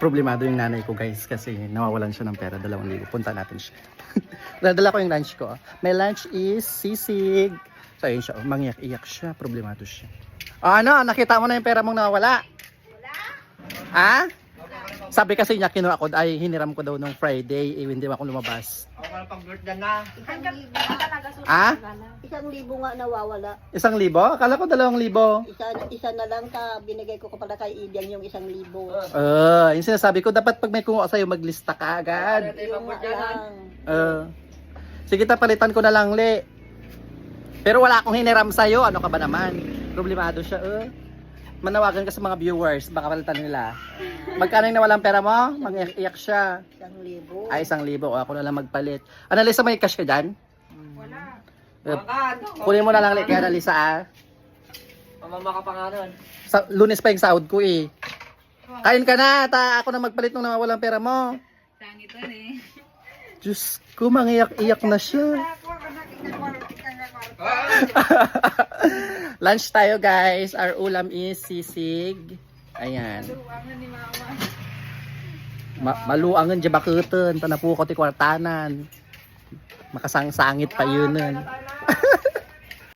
Problemado yung nanay ko guys kasi nawawalan siya ng pera, 2,000. Punta natin siya. Nadala ko yung lunch ko. My lunch is sisig. So ayun siya, mangyak-iyak siya, problemado siya. Ano, nakita mo na yung pera mong nawawala? Wala. Ha? Sabi kasi niya kinuha ko ay hiniram ko daw nung Friday, hindi ako lumabas. Ako na pag-birthday na. Ah? 1,000 nga nawawala. 1,000? Akala ko 2,000. Isa na lang ka binigay ko pala kay Ibiang yung 1,000. Yung sinasabi ko, dapat pag may kumuha sa'yo, maglista ka agad. Yung nga lang. Sige, palitan ko na lang, Le. Pero wala akong hiniram sa'yo. Ano ka ba naman? Problemado siya, Manawagan ka sa mga viewers, baka palitan nila. Magkano yung nawalang pera mo? Mag-iyak siya. 1,000. Ay, 1,000. O, ako na lang magpalit. Analisa, may cash ka dyan? Wala. Kunin mo na lang, Le. Kaya analisa, Mamama ka pa nga nun. Lunes pa yung sahod ko, Kain ka na. Ako na magpalit nung nawawalang pera mo. Sangit to eh. Diyos ko, mangiyak-iyak na siya. Lunch tayo guys. Our ulam is sisig. Ayan. Luwangan ni mama. Maluangan dyan bakutan. Tanapukot kwartanan. Makasangsangit pa yun.